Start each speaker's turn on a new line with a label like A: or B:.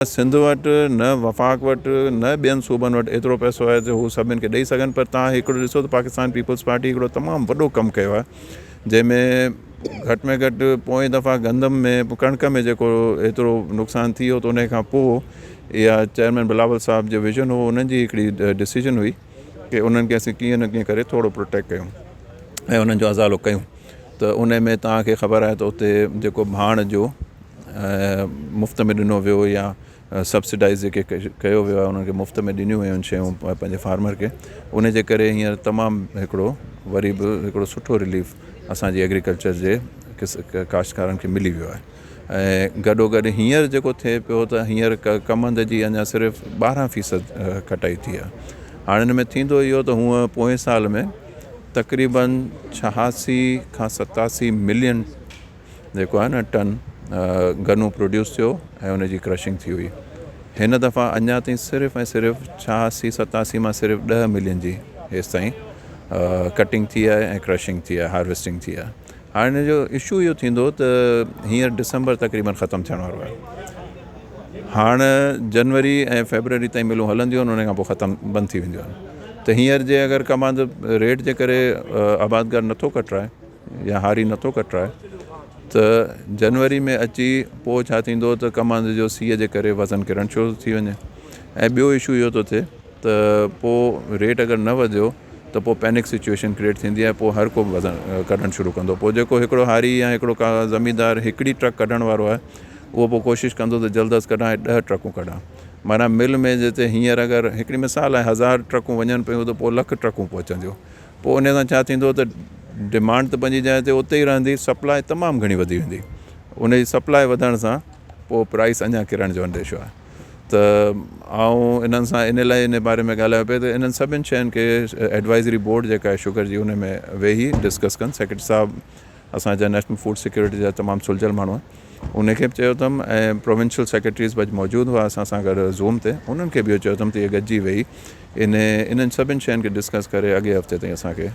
A: सिंध वटि न वफ़ाक़ वटि न ॿियनि सूबनि वटि एतिरो पैसो आहे जो हू सभिनि खे ॾेई सघनि, पर तव्हां हिकिड़ो ॾिसो त पाकिस्तान पीपल्स पार्टी हिकिड़ो तमामु वॾो कमु कयो आहे, जंहिंमें घटि में घटि पोएं दफ़ा गंदम में कणिक में जेको एतिरो नुक़सानु थी वियो त उन खां पोइ इहा चेयरमैन बिलावल साहब जो विजन हो, उन्हनि जी हिकिड़ी डिसीजन हुई कि उन्हनि खे असीं कीअं न कीअं करे थोरो प्रोटेक्ट कयूं ऐं उन्हनि जो अज़ालो कयूं। त उन में तव्हांखे ख़बर आहे त उते जेको भाण जो मुफ़्त में ॾिनो वियो या सब्सिडाइज़ जेके कयो वियो आहे, उन्हनि खे मुफ़्त में ॾिनियूं वियूं आहिनि शयूं पंहिंजे फार्मर खे। उन जे करे हींअर तमामु हिकिड़ो वरी बि हिकिड़ो सुठो रिलीफ असांजी एग्रीकल्चर जे काश्तकारनि खे मिली वियो आहे। ऐं गॾोगॾु हींअर जेको थिए पियो त हींअर कमंद जी अञा सिर्फ़ु 12% कटाई थी आहे। हाणे हिन में थींदो इहो त हूअं पोएं साल में तक़रीबन 86 खां 87 मिलियन जेको आहे न टन गन्नो प्रोड्यूस थियो ऐं उनजी क्रशिंग थी हुई। हिन दफ़ा अञा ताईं सिर्फ़ु ऐं सिर्फ़ु 86-87 मां सिर्फ़ु 10 मिलियन जी हेसि ताईं कटिंग थी आहे ऐं क्रशिंग थी आहे, हार्वेस्टिंग थी आहे। हाणे हिन जो इशू इहो थींदो त हींअर डिसंबर तक़रीबन ख़तमु थियण वारो आहे। हाणे जनवरी ऐं फेबररी ताईं मिलूं हलंदियूं आहिनि, उन खां पोइ ख़तमु बंदि थी वेंदियूं आहिनि। त हींअर जे अगरि कमांद रेट जे करे आबादगार नथो कटराए या हारी नथो कटराए त जनवरी में अची पोइ छा थींदो त कमांद जो सीअ जे करे वज़न किरणु शुरू थी वञे। ऐं ॿियो इशू इहो थो थिए त पोइ रेट अगरि न वधियो त पोइ पैनिक सिचुएशन क्रिएट थींदी आहे, पोइ हर को वज़न कढणु शुरू कंदो। पोइ जेको हिकिड़ो हारी या हिकिड़ो का ज़मींदार हिकिड़ी ट्रक कढण वारो आहे, उहो पोइ कोशिशि कंदो त जल्द अज़ कढां 10 ट्रकूं कढां। माना मिल में जिते हींअर अगरि हिकिड़ी मिसाल आहे 1000 ट्रकूं वञनि पियूं त पोइ 1,00,000 ट्रकूं पहुचंदियूं। पोइ उन सां छा थींदो त डिमांड त पंहिंजी जाइ ते उते ई रहंदी, सप्लाई तमामु घणी वधी वेंदी। उन जी सप्लाई वधण सां पोइ प्राइस अञा किरण जो अंदेशो आहे। त ऐं इन्हनि सां इन लाइ इन बारे में ॻाल्हायो पिए त इन्हनि सभिनि शयुनि खे एडवाइज़री बोर्ड जेका आहे शुगर जी, उन में वेही डिस्कस कनि। सेक्रेटरी साहब असांजा नेशनल फूड सिक्योरिटी जा तमामु सुलझल माण्हू आहिनि, उनखे बि चयो अथमि ऐं प्रोविंशियल सेक्रेटरीज़ बि मौजूदु हुआ असां सां गॾु ज़ूम ते, उन्हनि खे बि इहो चयो अथमि त इहे गॾिजी वेही इन्हनि सभिनि शयुनि खे डिस्कस करे अॻे हफ़्ते ताईं असांखे